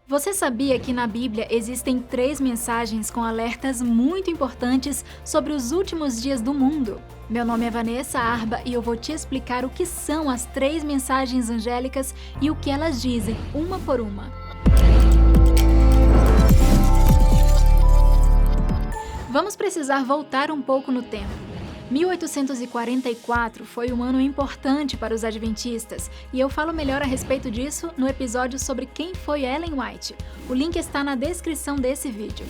Você sabia que na Bíblia existem 3 mensagens com alertas muito importantes sobre os últimos dias do mundo? Meu nome é Vanessa Arba e eu vou te explicar o que são as 3 mensagens angélicas e o que elas dizem, uma por uma. Vamos precisar voltar um pouco no tempo. 1844 foi um ano importante para os adventistas e eu falo melhor a respeito disso no episódio sobre quem foi Ellen White. O link está na descrição desse vídeo.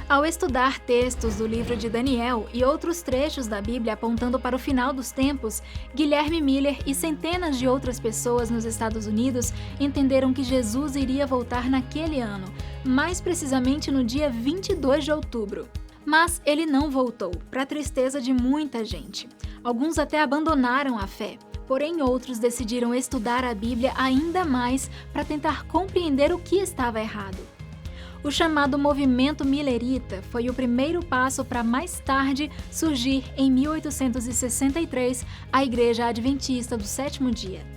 Ao estudar textos do livro de Daniel e outros trechos da Bíblia apontando para o final dos tempos, Guilherme Miller e centenas de outras pessoas nos Estados Unidos entenderam que Jesus iria voltar naquele ano, mais precisamente no dia 22 de outubro. Mas ele não voltou, para a tristeza de muita gente. Alguns até abandonaram a fé, porém outros decidiram estudar a Bíblia ainda mais para tentar compreender o que estava errado. O chamado movimento millerita foi o primeiro passo para mais tarde surgir, em 1863, a Igreja Adventista do Sétimo Dia.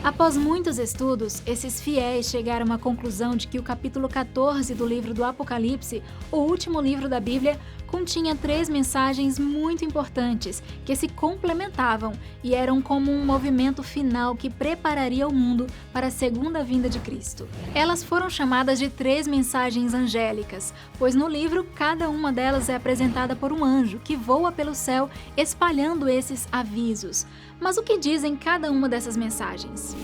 Após muitos estudos, esses fiéis chegaram à conclusão de que o capítulo 14 do livro do Apocalipse, o último livro da Bíblia, continha 3 mensagens muito importantes que se complementavam e eram como um movimento final que prepararia o mundo para a segunda vinda de Cristo. Elas foram chamadas de 3 mensagens angélicas, pois no livro cada uma delas é apresentada por um anjo que voa pelo céu espalhando esses avisos. Mas o que dizem cada uma dessas mensagens?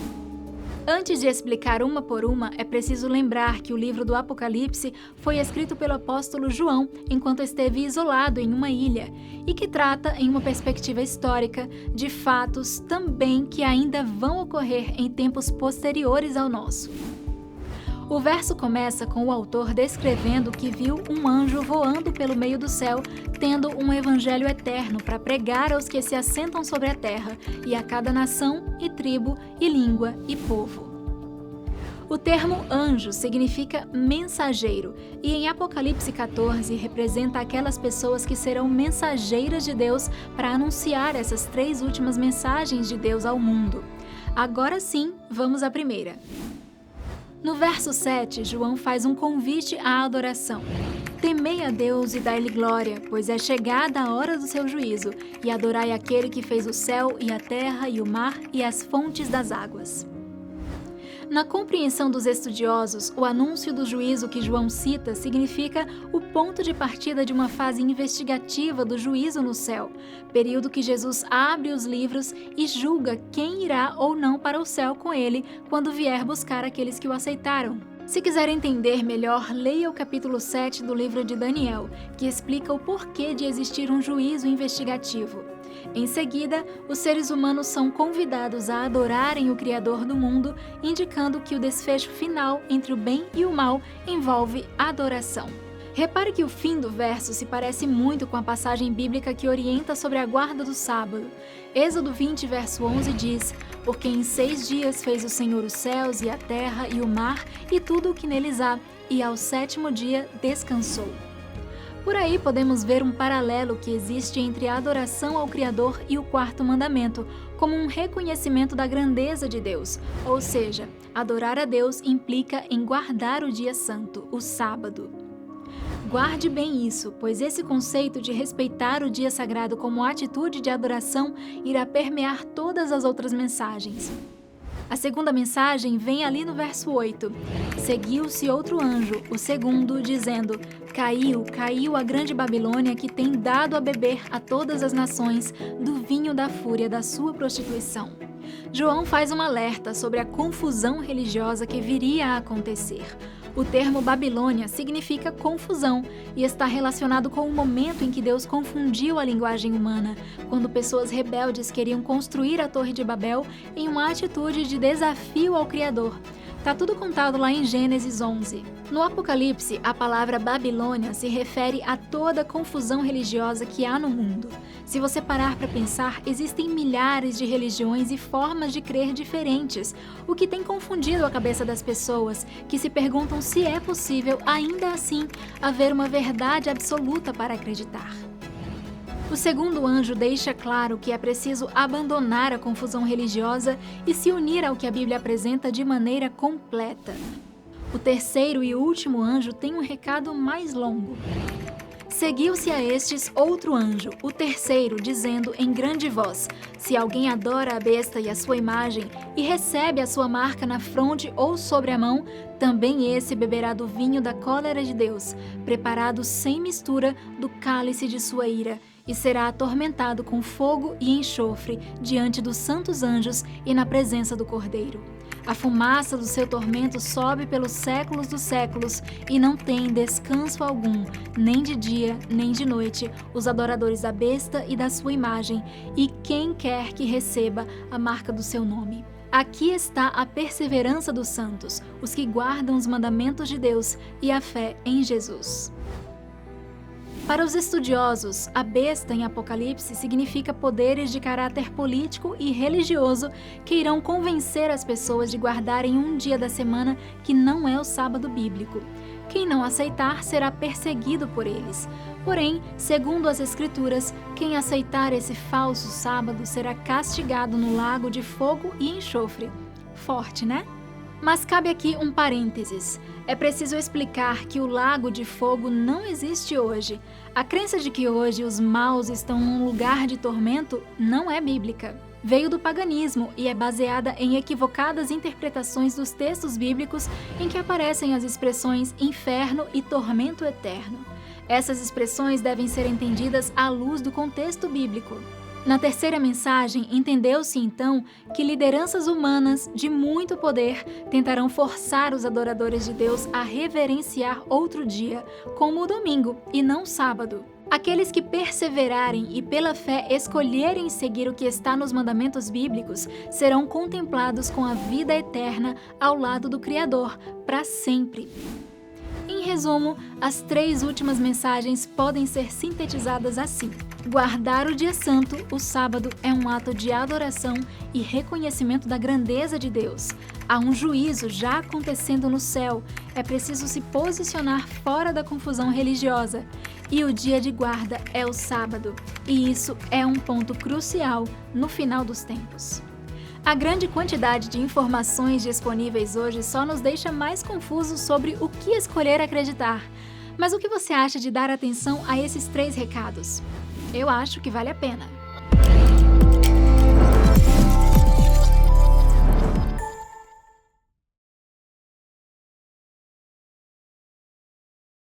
Antes de explicar uma por uma, é preciso lembrar que o livro do Apocalipse foi escrito pelo apóstolo João enquanto esteve isolado em uma ilha e que trata, em uma perspectiva histórica, de fatos também que ainda vão ocorrer em tempos posteriores ao nosso. O verso começa com o autor descrevendo que viu um anjo voando pelo meio do céu, tendo um evangelho eterno para pregar aos que se assentam sobre a terra, e a cada nação, e tribo, e língua, e povo. O termo anjo significa mensageiro, e em Apocalipse 14 representa aquelas pessoas que serão mensageiras de Deus para anunciar essas 3 últimas mensagens de Deus ao mundo. Agora sim, vamos à primeira. No verso 7, João faz um convite à adoração. Temei a Deus e dai-lhe glória, pois é chegada a hora do seu juízo, e adorai aquele que fez o céu e a terra e o mar e as fontes das águas. Na compreensão dos estudiosos, o anúncio do juízo que João cita significa o ponto de partida de uma fase investigativa do juízo no céu, período que Jesus abre os livros e julga quem irá ou não para o céu com ele quando vier buscar aqueles que o aceitaram. Se quiser entender melhor, leia o capítulo 7 do livro de Daniel, que explica o porquê de existir um juízo investigativo. Em seguida, os seres humanos são convidados a adorarem o Criador do mundo, indicando que o desfecho final entre o bem e o mal envolve adoração. Repare que o fim do verso se parece muito com a passagem bíblica que orienta sobre a guarda do sábado. Êxodo 20, verso 11 diz: Porque em 6 dias fez o Senhor os céus e a terra e o mar e tudo o que neles há, e ao 7º dia descansou. Por aí podemos ver um paralelo que existe entre a adoração ao Criador e o 4º mandamento, como um reconhecimento da grandeza de Deus, ou seja, adorar a Deus implica em guardar o dia santo, o sábado. Guarde bem isso, pois esse conceito de respeitar o dia sagrado como atitude de adoração irá permear todas as outras mensagens. A segunda mensagem vem ali no verso 8. Seguiu-se outro anjo, o segundo, dizendo: Caiu a grande Babilônia que tem dado a beber a todas as nações do vinho da fúria da sua prostituição. João faz um alerta sobre a confusão religiosa que viria a acontecer. O termo Babilônia significa confusão e está relacionado com o momento em que Deus confundiu a linguagem humana, quando pessoas rebeldes queriam construir a Torre de Babel em uma atitude de desafio ao Criador. Tá tudo contado lá em Gênesis 11. No Apocalipse, a palavra Babilônia se refere a toda a confusão religiosa que há no mundo. Se você parar para pensar, existem milhares de religiões e formas de crer diferentes, o que tem confundido a cabeça das pessoas, que se perguntam se é possível, ainda assim, haver uma verdade absoluta para acreditar. O segundo anjo deixa claro que é preciso abandonar a confusão religiosa e se unir ao que a Bíblia apresenta de maneira completa. O terceiro e último anjo tem um recado mais longo. Seguiu-se a estes outro anjo, o terceiro, dizendo em grande voz: se alguém adora a besta e a sua imagem, e recebe a sua marca na fronte ou sobre a mão, também esse beberá do vinho da cólera de Deus, preparado sem mistura do cálice de sua ira, e será atormentado com fogo e enxofre diante dos santos anjos e na presença do Cordeiro. A fumaça do seu tormento sobe pelos séculos dos séculos e não tem descanso algum, nem de dia, nem de noite, os adoradores da besta e da sua imagem, e quem quer que receba a marca do seu nome. Aqui está a perseverança dos santos, os que guardam os mandamentos de Deus e a fé em Jesus. Para os estudiosos, a besta em Apocalipse significa poderes de caráter político e religioso que irão convencer as pessoas de guardarem um dia da semana que não é o sábado bíblico. Quem não aceitar será perseguido por eles. Porém, segundo as Escrituras, quem aceitar esse falso sábado será castigado no lago de fogo e enxofre. Forte, né? Mas cabe aqui um parênteses. É preciso explicar que o lago de fogo não existe hoje. A crença de que hoje os maus estão num lugar de tormento não é bíblica. Veio do paganismo e é baseada em equivocadas interpretações dos textos bíblicos em que aparecem as expressões inferno e tormento eterno. Essas expressões devem ser entendidas à luz do contexto bíblico. Na terceira mensagem, entendeu-se então que lideranças humanas de muito poder tentarão forçar os adoradores de Deus a reverenciar outro dia, como o domingo, e não o sábado. Aqueles que perseverarem e pela fé escolherem seguir o que está nos mandamentos bíblicos serão contemplados com a vida eterna ao lado do Criador, para sempre. Em resumo, as 3 últimas mensagens podem ser sintetizadas assim: guardar o dia santo, o sábado, é um ato de adoração e reconhecimento da grandeza de Deus. Há um juízo já acontecendo no céu, é preciso se posicionar fora da confusão religiosa. E o dia de guarda é o sábado, e isso é um ponto crucial no final dos tempos. A grande quantidade de informações disponíveis hoje só nos deixa mais confusos sobre o que escolher acreditar. Mas o que você acha de dar atenção a esses 3 recados? Eu acho que vale a pena.